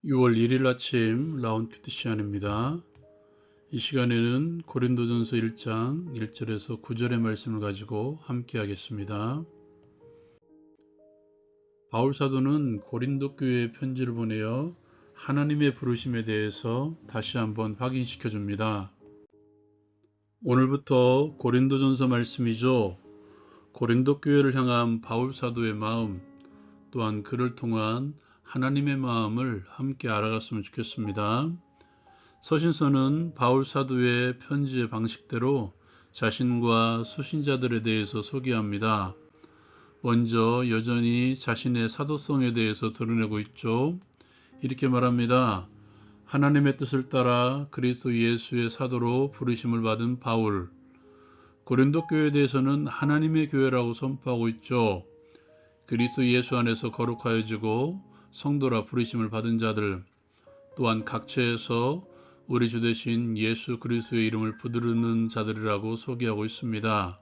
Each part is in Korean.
6월 1일 아침 라운큐트 시간입니다. 이 시간에는 고린도전서 1장 1절에서 9절의 말씀을 가지고 함께 하겠습니다. 바울 사도는 고린도 교회에 편지를 보내어 하나님의 부르심에 대해서 다시 한번 확인시켜 줍니다. 오늘부터 고린도전서 말씀이죠. 고린도 교회를 향한 바울 사도의 마음, 또한 그를 통한 하나님의 마음을 함께 알아갔으면 좋겠습니다. 서신서는 바울 사도의 편지의 방식대로 자신과 수신자들에 대해서 소개합니다. 먼저 여전히 자신의 사도성에 대해서 드러내고 있죠. 이렇게 말합니다. 하나님의 뜻을 따라 그리스도 예수의 사도로 부르심을 받은 바울. 고린도 교회에 대해서는 하나님의 교회라고 선포하고 있죠. 그리스도 예수 안에서 거룩하여지고 성도라 부르심을 받은 자들, 또한 각처에서 우리 주 되신 예수 그리스도의 이름을 부르는 자들이라고 소개하고 있습니다.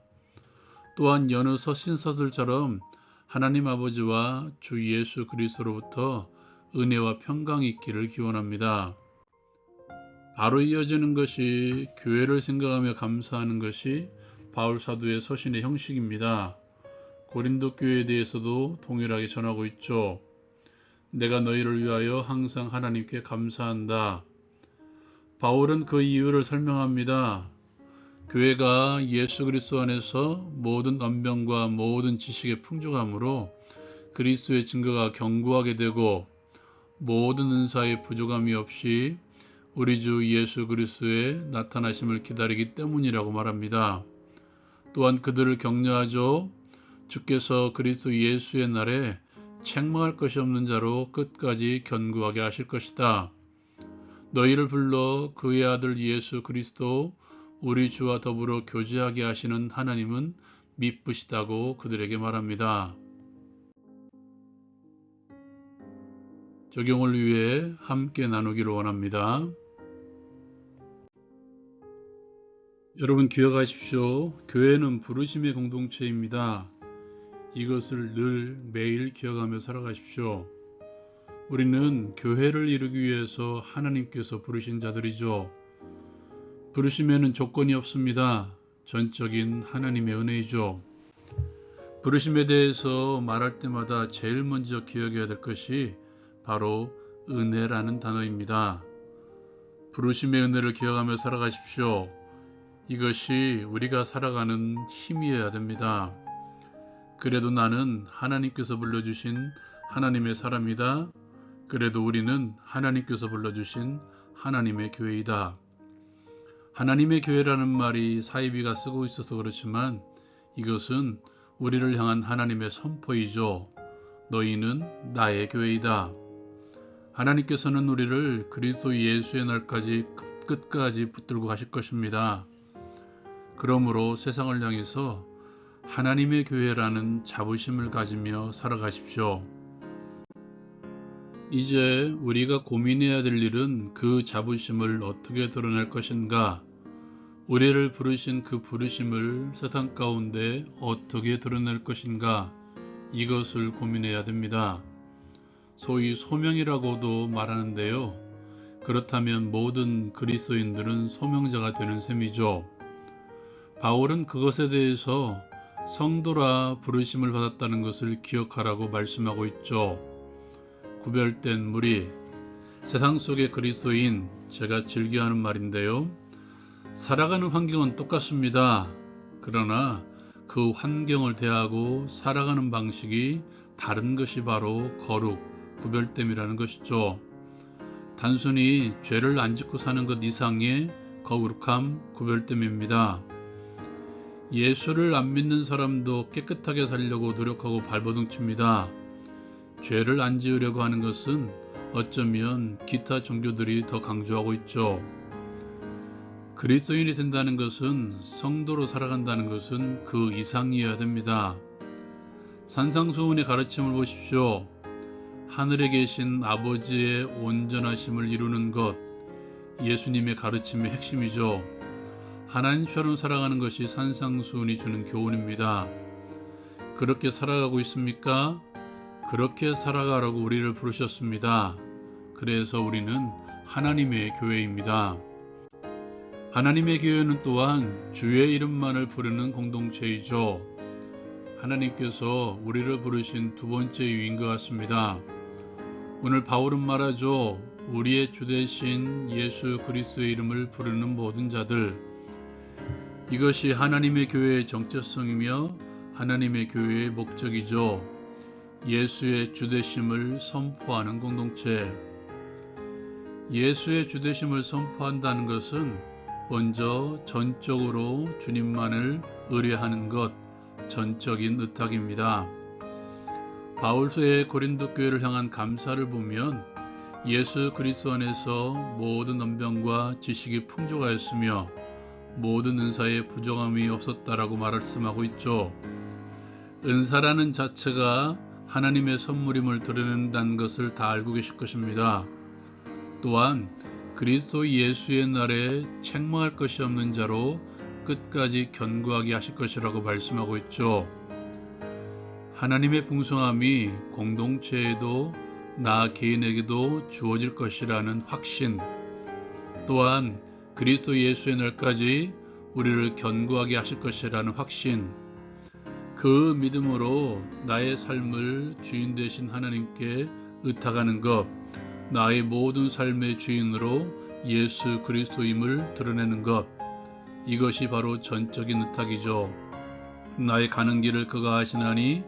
또한 여느 서신서들처럼 하나님 아버지와 주 예수 그리스도로부터 은혜와 평강이 있기를 기원합니다. 바로 이어지는 것이 교회를 생각하며 감사하는 것이 바울 사도의 서신의 형식입니다. 고린도 교회에 대해서도 동일하게 전하고 있죠. 내가 너희를 위하여 항상 하나님께 감사한다. 바울은 그 이유를 설명합니다. 교회가 예수 그리스도 안에서 모든 언변과 모든 지식의 풍족함으로 그리스도의 증거가 견고하게 되고 모든 은사의 부족함이 없이 우리 주 예수 그리스도의 나타나심을 기다리기 때문이라고 말합니다. 또한 그들을 격려하죠. 주께서 그리스도 예수의 날에 책망할 것이 없는 자로 끝까지 견고하게 하실 것이다. 너희를 불러 그의 아들 예수 그리스도 우리 주와 더불어 교제하게 하시는 하나님은 미쁘시다고 그들에게 말합니다. 적용을 위해 함께 나누기를 원합니다. 여러분 기억하십시오. 교회는 부르심의 공동체입니다. 이것을 늘 매일 기억하며 살아가십시오. 우리는 교회를 이루기 위해서 하나님께서 부르신 자들이죠. 부르심에는 조건이 없습니다. 전적인 하나님의 은혜이죠. 부르심에 대해서 말할 때마다 제일 먼저 기억해야 될 것이 바로 은혜라는 단어입니다. 부르심의 은혜를 기억하며 살아가십시오. 이것이 우리가 살아가는 힘이어야 됩니다. 그래도 나는 하나님께서 불러주신 하나님의 사람이다. 그래도 우리는 하나님께서 불러주신 하나님의 교회이다. 하나님의 교회라는 말이 사이비가 쓰고 있어서 그렇지만 이것은 우리를 향한 하나님의 선포이죠. 너희는 나의 교회이다. 하나님께서는 우리를 그리스도 예수의 날까지 끝까지 붙들고 가실 것입니다. 그러므로 세상을 향해서 하나님의 교회라는 자부심을 가지며 살아가십시오. 이제 우리가 고민해야 될 일은 그 자부심을 어떻게 드러낼 것인가, 우리를 부르신 그 부르심을 세상 가운데 어떻게 드러낼 것인가, 이것을 고민해야 됩니다. 소위 소명이라고도 말하는데요. 그렇다면 모든 그리스도인들은 소명자가 되는 셈이죠. 바울은 그것에 대해서 성도라 부르심을 받았다는 것을 기억하라고 말씀하고 있죠. 구별된 무리, 세상 속의 그리스도인, 제가 즐겨하는 말인데요. 살아가는 환경은 똑같습니다. 그러나 그 환경을 대하고 살아가는 방식이 다른 것이 바로 거룩, 구별됨이라는 것이죠. 단순히 죄를 안 짓고 사는 것 이상의 거룩함, 구별됨입니다. 예수를 안 믿는 사람도 깨끗하게 살려고 노력하고 발버둥칩니다. 죄를 안 지으려고 하는 것은 어쩌면 기타 종교들이 더 강조하고 있죠. 그리스도인이 된다는 것은, 성도로 살아간다는 것은 그 이상이어야 됩니다. 산상수훈의 가르침을 보십시오. 하늘에 계신 아버지의 온전하심을 이루는 것, 예수님의 가르침의 핵심이죠. 하나님처럼 살아가는 것이 산상수훈이 주는 교훈입니다. 그렇게 살아가고 있습니까? 그렇게 살아가라고 우리를 부르셨습니다. 그래서 우리는 하나님의 교회입니다. 하나님의 교회는 또한 주의 이름만을 부르는 공동체이죠. 하나님께서 우리를 부르신 두 번째 이유인 것 같습니다. 오늘 바울은 말하죠. 우리의 주 되신 예수 그리스도의 이름을 부르는 모든 자들. 이것이 하나님의 교회의 정체성이며 하나님의 교회의 목적이죠. 예수의 주 되심을 선포하는 공동체. 예수의 주 되심을 선포한다는 것은 먼저 전적으로 주님만을 의뢰하는 것, 전적인 의탁입니다. 바울서의 고린도 교회를 향한 감사를 보면 예수 그리스도 안에서 모든 언변과 지식이 풍족하였으며 모든 은사에 부족함이 없었다라고 말씀하고 있죠. 은사라는 자체가 하나님의 선물임을 드러낸다는 것을 다 알고 계실 것입니다. 또한 그리스도 예수의 날에 책망할 것이 없는 자로 끝까지 견고하게 하실 것이라고 말씀하고 있죠. 하나님의 풍성함이 공동체에도 나 개인에게도 주어질 것이라는 확신, 또한 그리스도 예수의 날까지 우리를 견고하게 하실 것이라는 확신, 그 믿음으로 나의 삶을 주인 되신 하나님께 의탁하는 것, 나의 모든 삶의 주인으로 예수 그리스도임을 드러내는 것, 이것이 바로 전적인 의탁이죠. 나의 가는 길을 그가 아시나니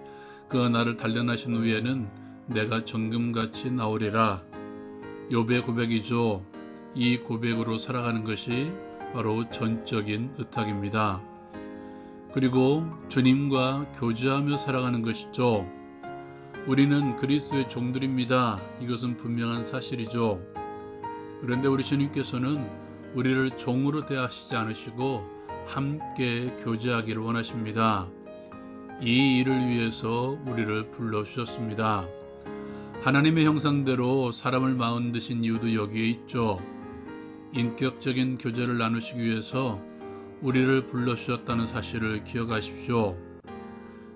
그가 나를 단련하신 후에는 내가 정금같이 나오리라. 욥의 고백이죠. 이 고백으로 살아가는 것이 바로 전적인 의탁입니다. 그리고 주님과 교제하며 살아가는 것이죠. 우리는 그리스도의 종들입니다. 이것은 분명한 사실이죠. 그런데 우리 주님께서는 우리를 종으로 대하시지 않으시고 함께 교제하기를 원하십니다. 이 일을 위해서 우리를 불러주셨습니다. 하나님의 형상대로 사람을 만드신 이유도 여기에 있죠. 인격적인 교제를 나누시기 위해서 우리를 불러주셨다는 사실을 기억하십시오.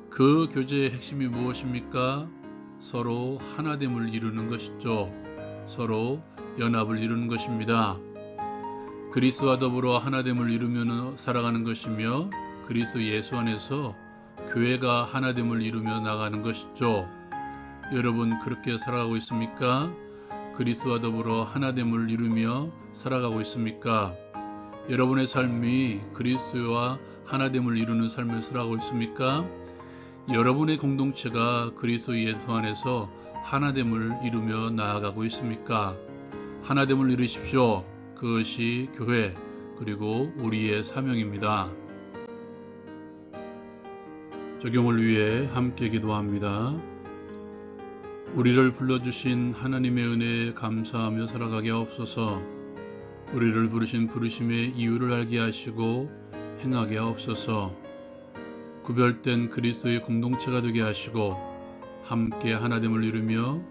그 교제의 핵심이 무엇입니까? 서로 하나됨을 이루는 것이죠. 서로 연합을 이루는 것입니다. 그리스도와 더불어 하나됨을 이루며 살아가는 것이며 그리스도 예수 안에서 교회가 하나됨을 이루며 나가는 것이죠. 여러분 그렇게 살아가고 있습니까? 그리스도와 더불어 하나됨을 이루며 살아가고 있습니까? 여러분의 삶이 그리스도와 하나됨을 이루는 삶을 살아가고 있습니까? 여러분의 공동체가 그리스도 예수 안에서 하나됨을 이루며 나아가고 있습니까? 하나됨을 이루십시오. 그것이 교회 그리고 우리의 사명입니다. 적용을 위해 함께 기도합니다. 우리를 불러주신 하나님의 은혜에 감사하며 살아가게 하옵소서. 우리를 부르신 부르심의 이유를 알게 하시고 행하게 하옵소서. 구별된 그리스도의 공동체가 되게 하시고 함께 하나됨을 이루며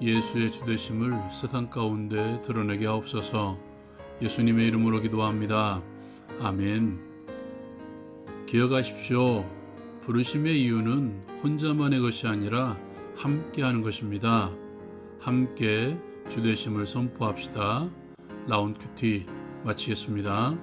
예수의 주되심을 세상 가운데 드러내게 하옵소서. 예수님의 이름으로 기도합니다. 아멘. 기억하십시오. 부르심의 이유는 혼자만의 것이 아니라 함께 하는 것입니다. 함께 주되심을 선포합시다. 라운드 큐티 마치겠습니다.